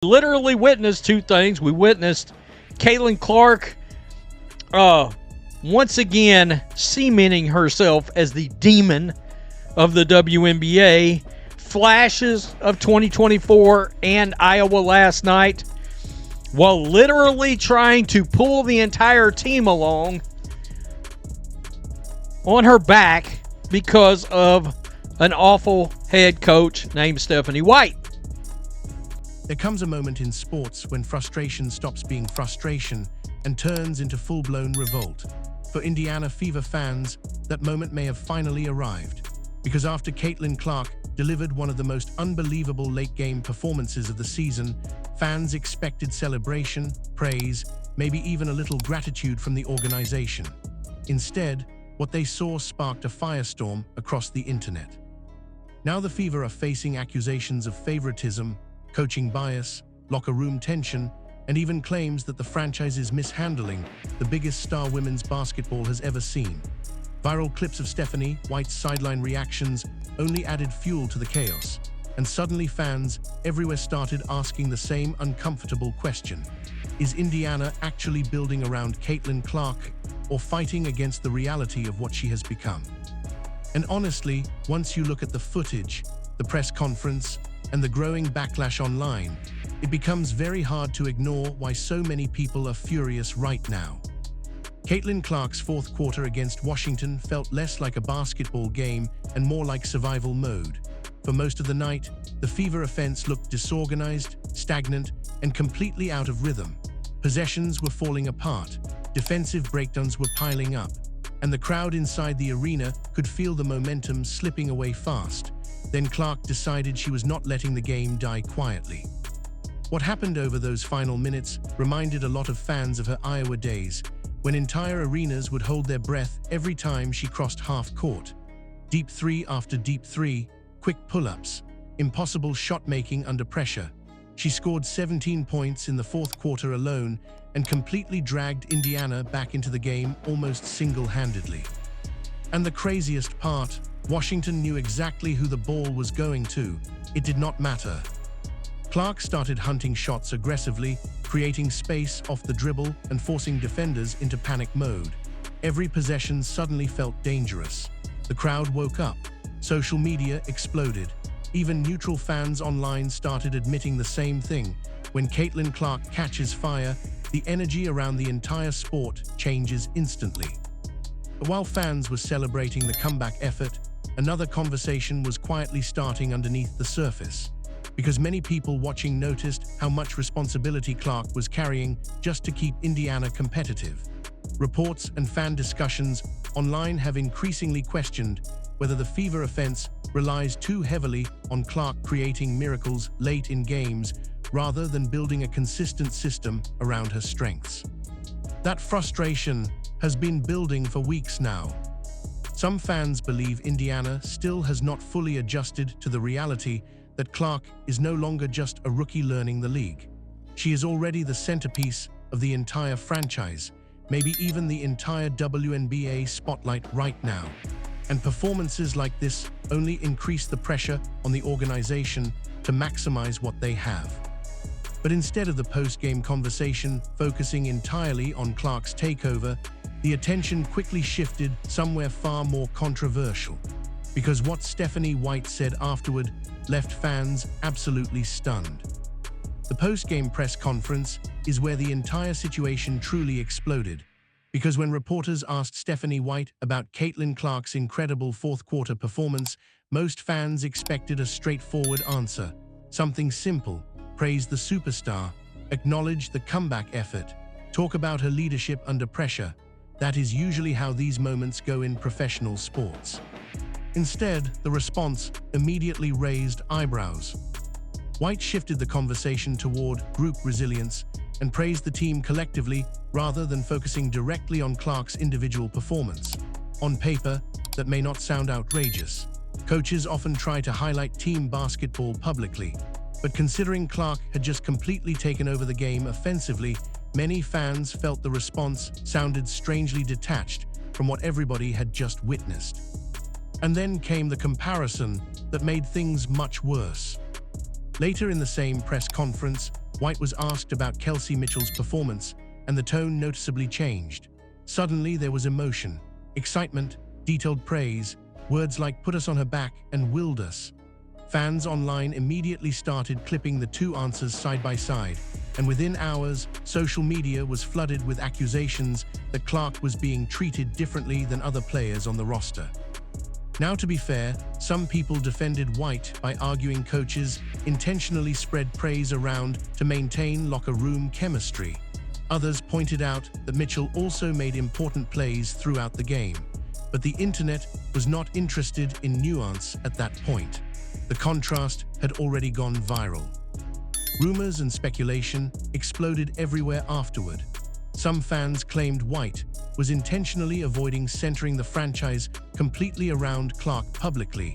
literally witnessed two things. We witnessed Caitlin Clark once again cementing herself as the demon of the WNBA. Flashes of 2024 and Iowa last night, while literally trying to pull the entire team along on her back because of an awful head coach named Stephanie White. There comes a moment in sports when frustration stops being frustration and turns into full-blown revolt. For Indiana Fever fans, that moment may have finally arrived, because after Caitlin Clark delivered one of the most unbelievable late-game performances of the season, fans expected celebration, praise, maybe even a little gratitude from the organization. Instead, what they saw sparked a firestorm across the internet. Now the Fever are facing accusations of favoritism, coaching bias, locker room tension, and even claims that the franchise is mishandling the biggest star women's basketball has ever seen. Viral clips of Stephanie White's sideline reactions only added fuel to the chaos, and suddenly fans everywhere started asking the same uncomfortable question. Is Indiana actually building around Caitlin Clark or fighting against the reality of what she has become? And honestly, once you look at the footage, the press conference, and the growing backlash online, it becomes very hard to ignore why so many people are furious right now. Caitlin Clark's fourth quarter against Washington felt less like a basketball game and more like survival mode. For most of the night, the Fever offense looked disorganized, stagnant, and completely out of rhythm. Possessions were falling apart, defensive breakdowns were piling up, and the crowd inside the arena could feel the momentum slipping away fast. Then Clark decided she was not letting the game die quietly. What happened over those final minutes reminded a lot of fans of her Iowa days, when entire arenas would hold their breath every time she crossed half court. Deep three after deep three, quick pull-ups, impossible shot-making under pressure. She scored 17 points in the fourth quarter alone and completely dragged Indiana back into the game almost single-handedly. And the craziest part, Washington knew exactly who the ball was going to. It did not matter. Clark started hunting shots aggressively, creating space off the dribble and forcing defenders into panic mode. Every possession suddenly felt dangerous. The crowd woke up. Social media exploded. Even neutral fans online started admitting the same thing. When Caitlin Clark catches fire, the energy around the entire sport changes instantly. But while fans were celebrating the comeback effort, another conversation was quietly starting underneath the surface, because many people watching noticed how much responsibility Clark was carrying just to keep Indiana competitive. Reports and fan discussions online have increasingly questioned whether the Fever offense relies too heavily on Clark creating miracles late in games rather than building a consistent system around her strengths. That frustration has been building for weeks now. Some fans believe Indiana still has not fully adjusted to the reality that Clark is no longer just a rookie learning the league. She is already the centerpiece of the entire franchise, maybe even the entire WNBA spotlight right now. And performances like this only increase the pressure on the organization to maximize what they have. But instead of the post-game conversation focusing entirely on Clark's takeover, the attention quickly shifted somewhere far more controversial, because what Stephanie White said afterward left fans absolutely stunned. The post-game press conference is where the entire situation truly exploded, because when reporters asked Stephanie White about Caitlin Clark's incredible fourth-quarter performance, most fans expected a straightforward answer. Something simple: praise the superstar, acknowledge the comeback effort, talk about her leadership under pressure. That is usually how these moments go in professional sports. Instead, the response immediately raised eyebrows. White shifted the conversation toward group resilience and praised the team collectively rather than focusing directly on Clark's individual performance. On paper, that may not sound outrageous. Coaches often try to highlight team basketball publicly, but considering Clark had just completely taken over the game offensively, many fans felt the response sounded strangely detached from what everybody had just witnessed. And then came the comparison that made things much worse. Later in the same press conference, White was asked about Kelsey Mitchell's performance, and the tone noticeably changed. Suddenly there was emotion, excitement, detailed praise, words like "put us on her back" and "willed us." Fans online immediately started clipping the two answers side by side, and within hours, social media was flooded with accusations that Clark was being treated differently than other players on the roster. Now, to be fair, some people defended White by arguing coaches intentionally spread praise around to maintain locker room chemistry. Others pointed out that Mitchell also made important plays throughout the game, but the internet was not interested in nuance at that point. The contrast had already gone viral. Rumors and speculation exploded everywhere afterward. Some fans claimed White was intentionally avoiding centering the franchise completely around Clark publicly.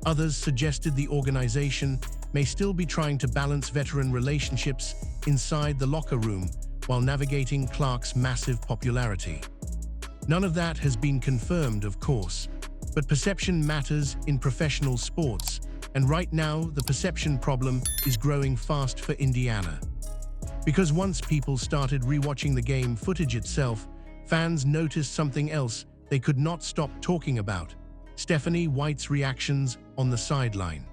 Others suggested the organization may still be trying to balance veteran relationships inside the locker room while navigating Clark's massive popularity. None of that has been confirmed, of course, but perception matters in professional sports, and right now the perception problem is growing fast for Indiana. Because once people started rewatching the game footage itself, fans noticed something else they could not stop talking about: Stephanie White's reactions on the sideline.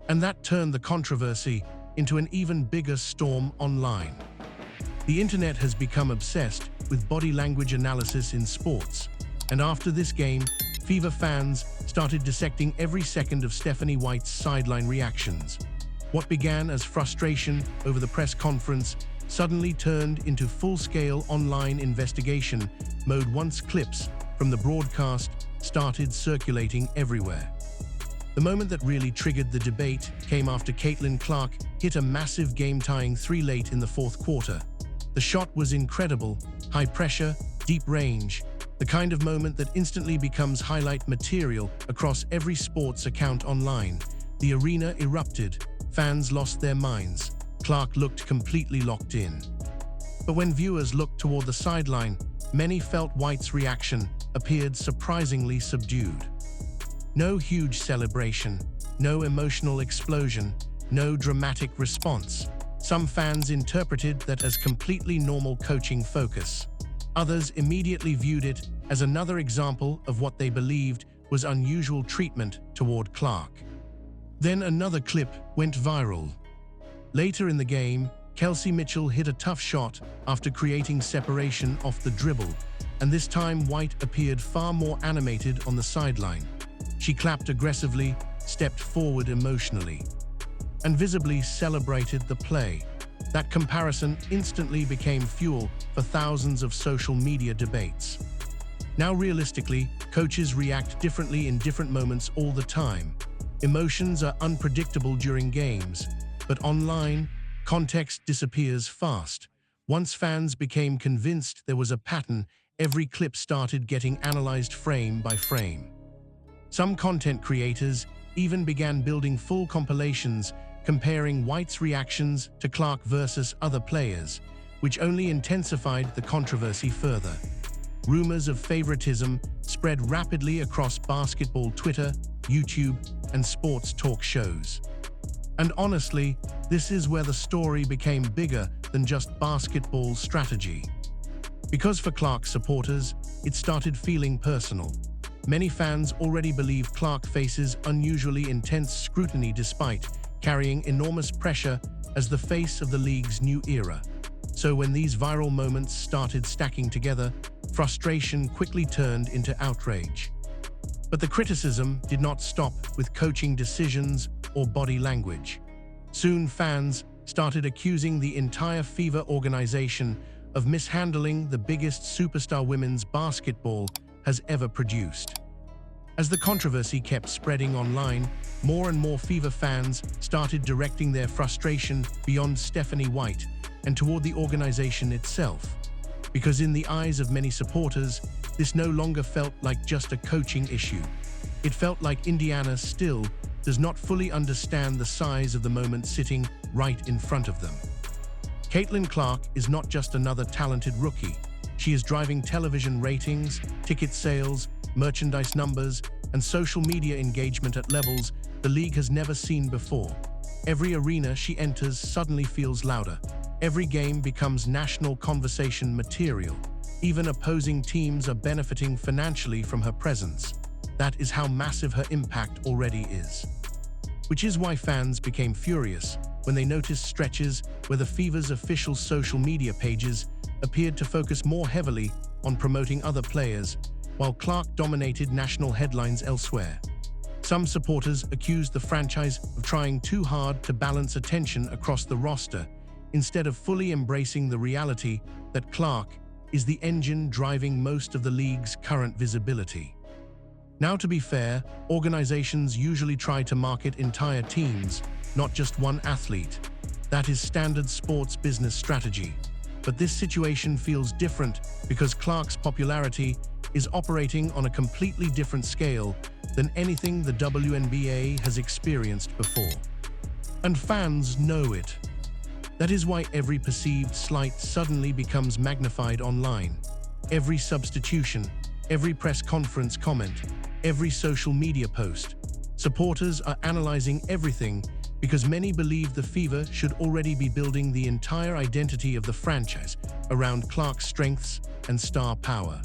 And that turned the controversy into an even bigger storm online. The internet has become obsessed with body language analysis in sports, and after this game, Fever fans started dissecting every second of Stephanie White's sideline reactions. What began as frustration over the press conference suddenly turned into full-scale online investigation mode once clips from the broadcast started circulating everywhere. The moment that really triggered the debate came after Caitlin Clark hit a massive game-tying three late in the fourth quarter. The shot was incredible, high pressure, deep range, the kind of moment that instantly becomes highlight material across every sports account online. The arena erupted, fans lost their minds. Clark looked completely locked in. But when viewers looked toward the sideline, many felt White's reaction appeared surprisingly subdued. No huge celebration, no emotional explosion, no dramatic response. Some fans interpreted that as completely normal coaching focus. Others immediately viewed it as another example of what they believed was unusual treatment toward Clark. Then another clip went viral. Later in the game, Kelsey Mitchell hit a tough shot after creating separation off the dribble, and this time White appeared far more animated on the sideline. She clapped aggressively, stepped forward emotionally, and visibly celebrated the play. That comparison instantly became fuel for thousands of social media debates. Now, realistically, coaches react differently in different moments all the time. Emotions are unpredictable during games, but online, context disappears fast. Once fans became convinced there was a pattern, every clip started getting analyzed frame by frame. Some content creators even began building full compilations comparing White's reactions to Clark versus other players, which only intensified the controversy further. Rumors of favoritism spread rapidly across basketball Twitter, YouTube, and sports talk shows. And honestly, this is where the story became bigger than just basketball strategy. Because for Clark supporters, it started feeling personal. Many fans already believe Clark faces unusually intense scrutiny despite carrying enormous pressure as the face of the league's new era. So when these viral moments started stacking together, frustration quickly turned into outrage. But the criticism did not stop with coaching decisions or body language. Soon fans started accusing the entire Fever organization of mishandling the biggest superstar women's basketball has ever produced. As the controversy kept spreading online, more and more Fever fans started directing their frustration beyond Stephanie White and toward the organization itself. Because in the eyes of many supporters, this no longer felt like just a coaching issue. It felt like Indiana still does not fully understand the size of the moment sitting right in front of them. Caitlin Clark is not just another talented rookie. She is driving television ratings, ticket sales, merchandise numbers, and social media engagement at levels the league has never seen before. Every arena she enters suddenly feels louder. Every game becomes national conversation material. Even opposing teams are benefiting financially from her presence. That is how massive her impact already is. Which is why fans became furious when they noticed stretches where the Fever's official social media pages appeared to focus more heavily on promoting other players, while Clark dominated national headlines elsewhere. Some supporters accused the franchise of trying too hard to balance attention across the roster, instead of fully embracing the reality that Clark is the engine driving most of the league's current visibility. Now, to be fair, organizations usually try to market entire teams, not just one athlete. That is standard sports business strategy. But this situation feels different because Clark's popularity is operating on a completely different scale than anything the WNBA has experienced before. And fans know it. That is why every perceived slight suddenly becomes magnified online. Every substitution, every press conference comment, every social media post. Supporters are analyzing everything because many believe the Fever should already be building the entire identity of the franchise around Clark's strengths and star power.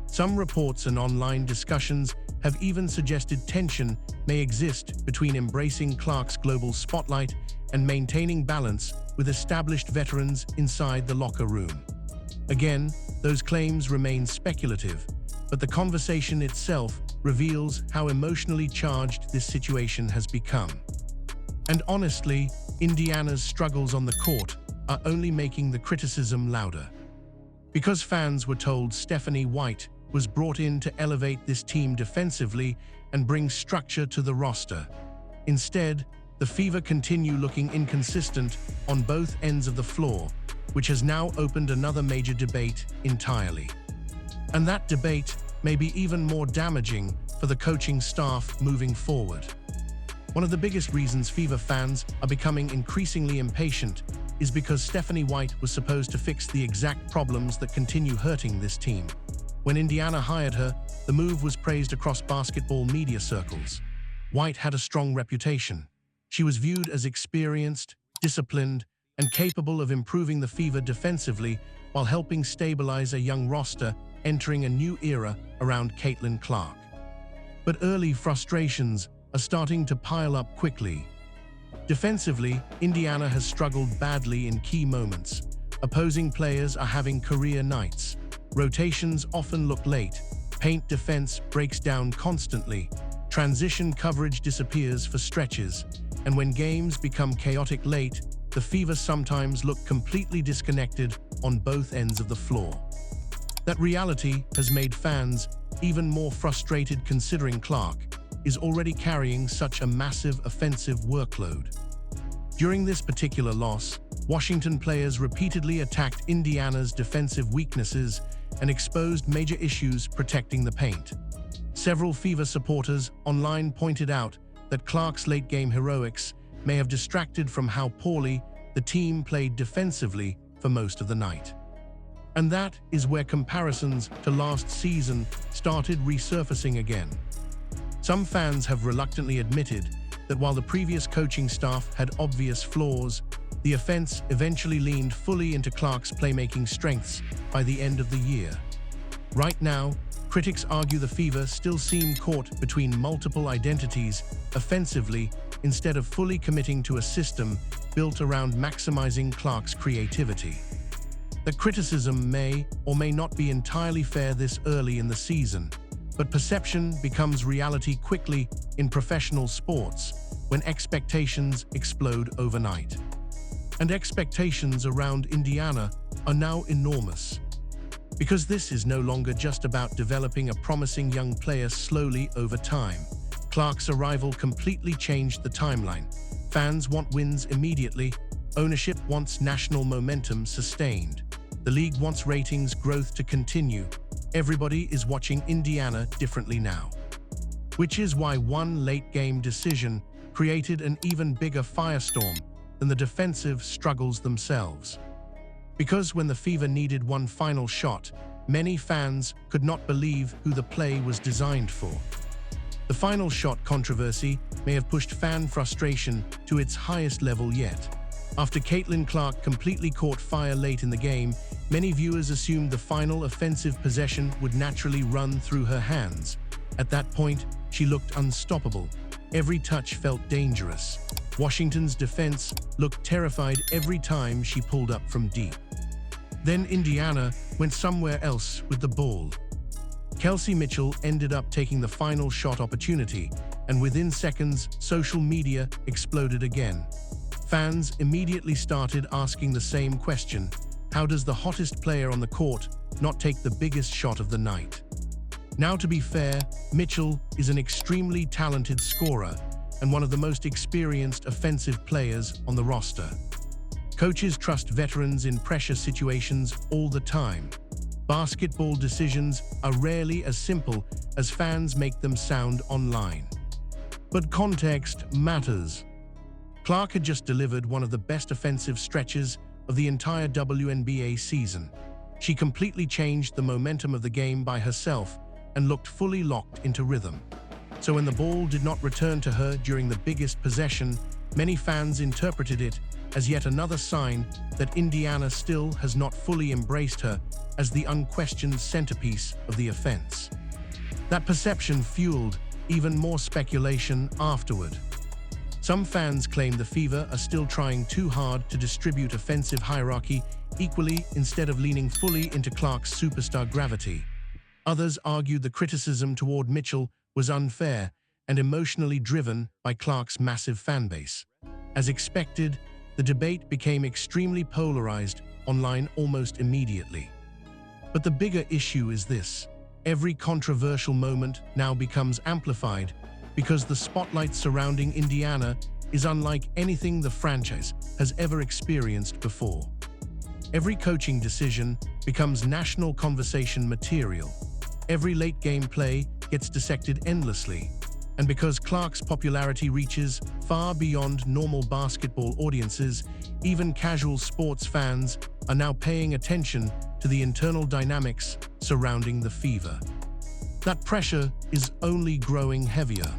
Some reports and online discussions have even suggested tension may exist between embracing Clark's global spotlight and maintaining balance with established veterans inside the locker room. Again, those claims remain speculative, but the conversation itself reveals how emotionally charged this situation has become. And honestly, Indiana's struggles on the court are only making the criticism louder. Because fans were told Stephanie White was brought in to elevate this team defensively and bring structure to the roster. Instead, the Fever continue looking inconsistent on both ends of the floor, which has now opened another major debate entirely. And that debate may be even more damaging for the coaching staff moving forward. One of the biggest reasons Fever fans are becoming increasingly impatient is because Stephanie White was supposed to fix the exact problems that continue hurting this team. When Indiana hired her, the move was praised across basketball media circles. White had a strong reputation. She was viewed as experienced, disciplined, and capable of improving the Fever defensively while helping stabilize a young roster entering a new era around Caitlin Clark. But early frustrations are starting to pile up quickly. Defensively, Indiana has struggled badly in key moments. Opposing players are having career nights. Rotations often look late. Paint defense breaks down constantly. Transition coverage disappears for stretches. And when games become chaotic late, the Fever sometimes look completely disconnected on both ends of the floor. That reality has made fans even more frustrated considering Clark is already carrying such a massive offensive workload. During this particular loss, Washington players repeatedly attacked Indiana's defensive weaknesses and exposed major issues protecting the paint. Several Fever supporters online pointed out that Clark's late-game heroics may have distracted from how poorly the team played defensively for most of the night. And that is where comparisons to last season started resurfacing again. Some fans have reluctantly admitted that while the previous coaching staff had obvious flaws, the offense eventually leaned fully into Clark's playmaking strengths by the end of the year. Right now, critics argue the Fever still seem caught between multiple identities offensively instead of fully committing to a system built around maximizing Clark's creativity. The criticism may or may not be entirely fair this early in the season, but perception becomes reality quickly in professional sports when expectations explode overnight. And expectations around Indiana are now enormous. Because this is no longer just about developing a promising young player slowly over time. Clark's arrival completely changed the timeline. Fans want wins immediately. Ownership wants national momentum sustained. The league wants ratings growth to continue. Everybody is watching Indiana differently now. Which is why one late-game decision created an even bigger firestorm than the defensive struggles themselves. Because when the Fever needed one final shot, many fans could not believe who the play was designed for. The final shot controversy may have pushed fan frustration to its highest level yet. After Caitlin Clark completely caught fire late in the game, many viewers assumed the final offensive possession would naturally run through her hands. At that point, she looked unstoppable. Every touch felt dangerous. Washington's defense looked terrified every time she pulled up from deep. Then Indiana went somewhere else with the ball. Kelsey Mitchell ended up taking the final shot opportunity, and within seconds, social media exploded again. Fans immediately started asking the same question: how does the hottest player on the court not take the biggest shot of the night? Now, to be fair, Mitchell is an extremely talented scorer and one of the most experienced offensive players on the roster. Coaches trust veterans in pressure situations all the time. Basketball decisions are rarely as simple as fans make them sound online. But context matters. Clark had just delivered one of the best offensive stretches of the entire WNBA season. She completely changed the momentum of the game by herself and looked fully locked into rhythm. So when the ball did not return to her during the biggest possession, many fans interpreted it as yet another sign that Indiana still has not fully embraced her as the unquestioned centerpiece of the offense. That perception fueled even more speculation afterward. Some fans claim the Fever are still trying too hard to distribute offensive hierarchy equally instead of leaning fully into Clark's superstar gravity. Others argued the criticism toward Mitchell was unfair and emotionally driven by Clark's massive fanbase. As expected, the debate became extremely polarized online almost immediately. But the bigger issue is this: every controversial moment now becomes amplified because the spotlight surrounding Indiana is unlike anything the franchise has ever experienced before. Every coaching decision becomes national conversation material. Every late-game play gets dissected endlessly. And because Clark's popularity reaches far beyond normal basketball audiences, even casual sports fans are now paying attention to the internal dynamics surrounding the Fever. That pressure is only growing heavier.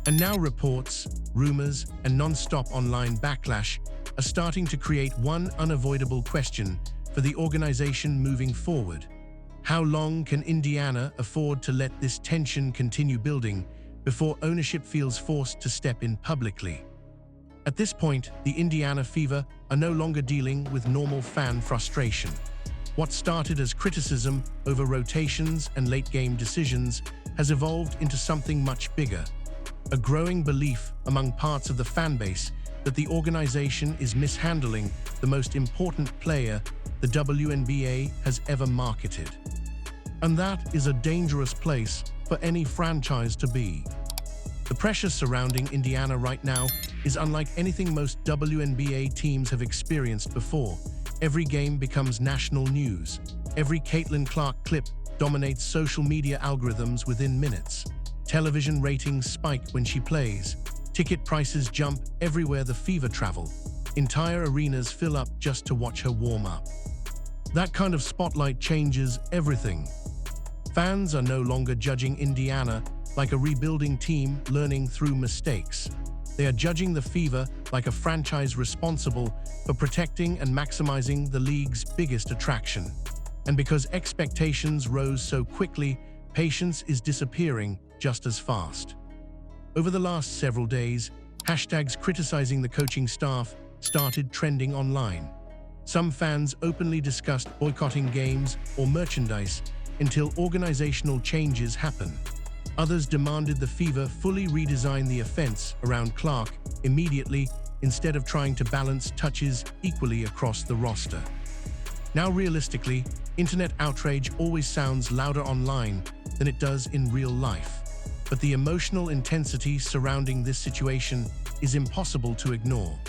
And now reports, rumors, and non-stop online backlash are starting to create one unavoidable question for the organization moving forward. How long can Indiana afford to let this tension continue building before ownership feels forced to step in publicly? At this point, the Indiana Fever are no longer dealing with normal fan frustration. What started as criticism over rotations and late-game decisions has evolved into something much bigger: a growing belief among parts of the fanbase that the organization is mishandling the most important player the WNBA has ever marketed. And that is a dangerous place for any franchise to be. The pressure surrounding Indiana right now is unlike anything most WNBA teams have experienced before. Every game becomes national news. Every Caitlin Clark clip dominates social media algorithms within minutes. Television ratings spike when she plays. Ticket prices jump everywhere the Fever travel. Entire arenas fill up just to watch her warm up. That kind of spotlight changes everything. Fans are no longer judging Indiana like a rebuilding team learning through mistakes. They are judging the Fever like a franchise responsible for protecting and maximizing the league's biggest attraction. And because expectations rose so quickly, patience is disappearing just as fast. Over the last several days, hashtags criticizing the coaching staff started trending online. Some fans openly discussed boycotting games or merchandise until organizational changes happen. Others demanded the Fever fully redesign the offense around Clark immediately instead of trying to balance touches equally across the roster. Now, realistically, internet outrage always sounds louder online than it does in real life. But the emotional intensity surrounding this situation is impossible to ignore.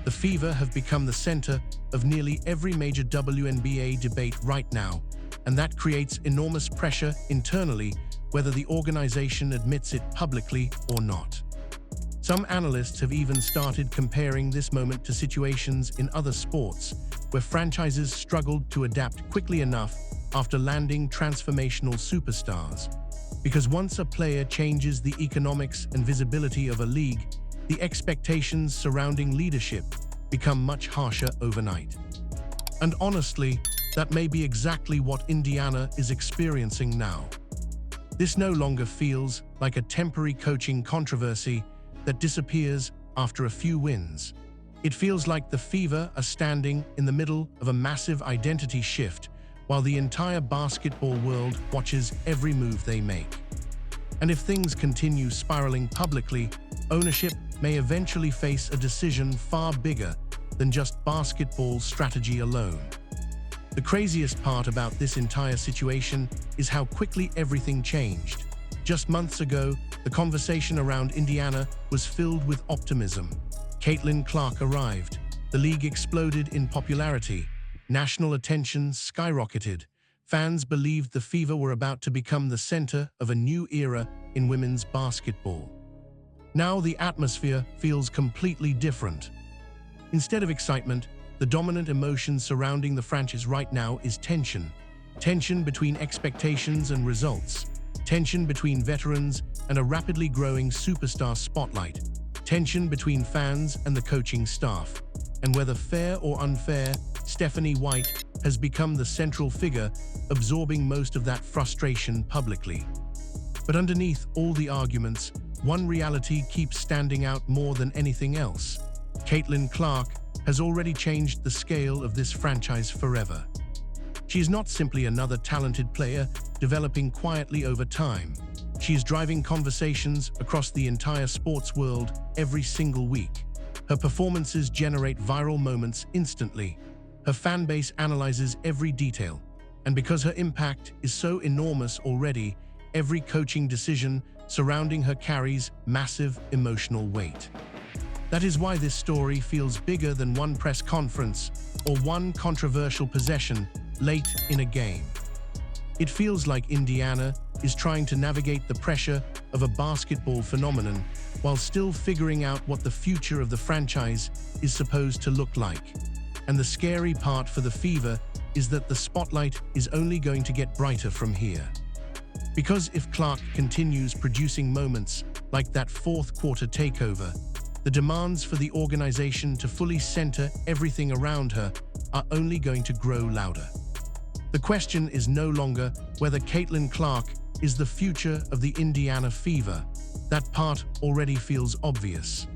The Fever have become the center of nearly every major WNBA debate right now, and that creates enormous pressure internally, whether the organization admits it publicly or not. Some analysts have even started comparing this moment to situations in other sports, where franchises struggled to adapt quickly enough after landing transformational superstars. Because once a player changes the economics and visibility of a league, the expectations surrounding leadership become much harsher overnight. And honestly, that may be exactly what Indiana is experiencing now. This no longer feels like a temporary coaching controversy that disappears after a few wins. It feels like the Fever are standing in the middle of a massive identity shift, while the entire basketball world watches every move they make. And if things continue spiraling publicly, ownership may eventually face a decision far bigger than just basketball strategy alone. The craziest part about this entire situation is how quickly everything changed. Just months ago, the conversation around Indiana was filled with optimism. Caitlin Clark arrived. The league exploded in popularity. National attention skyrocketed. Fans believed the Fever were about to become the center of a new era in women's basketball. Now the atmosphere feels completely different. Instead of excitement, the dominant emotion surrounding the franchise right now is tension. Tension between expectations and results. Tension between veterans and a rapidly growing superstar spotlight. Tension between fans and the coaching staff. And whether fair or unfair, Stephanie White has become the central figure, absorbing most of that frustration publicly. But underneath all the arguments, one reality keeps standing out more than anything else. Caitlin Clark has already changed the scale of this franchise forever. She is not simply another talented player developing quietly over time. She is driving conversations across the entire sports world every single week. Her performances generate viral moments instantly. Her fan base analyzes every detail. And because her impact is so enormous already, every coaching decision surrounding her carries massive emotional weight. That is why this story feels bigger than one press conference or one controversial possession late in a game. It feels like Indiana is trying to navigate the pressure of a basketball phenomenon while still figuring out what the future of the franchise is supposed to look like. And the scary part for the Fever is that the spotlight is only going to get brighter from here. Because if Clark continues producing moments like that fourth quarter takeover, the demands for the organization to fully center everything around her are only going to grow louder. The question is no longer whether Caitlin Clark is the future of the Indiana Fever. That part already feels obvious.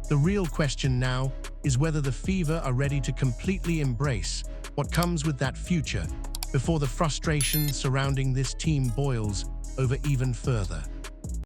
The real question now is whether the Fever are ready to completely embrace what comes with that future before the frustration surrounding this team boils over even further.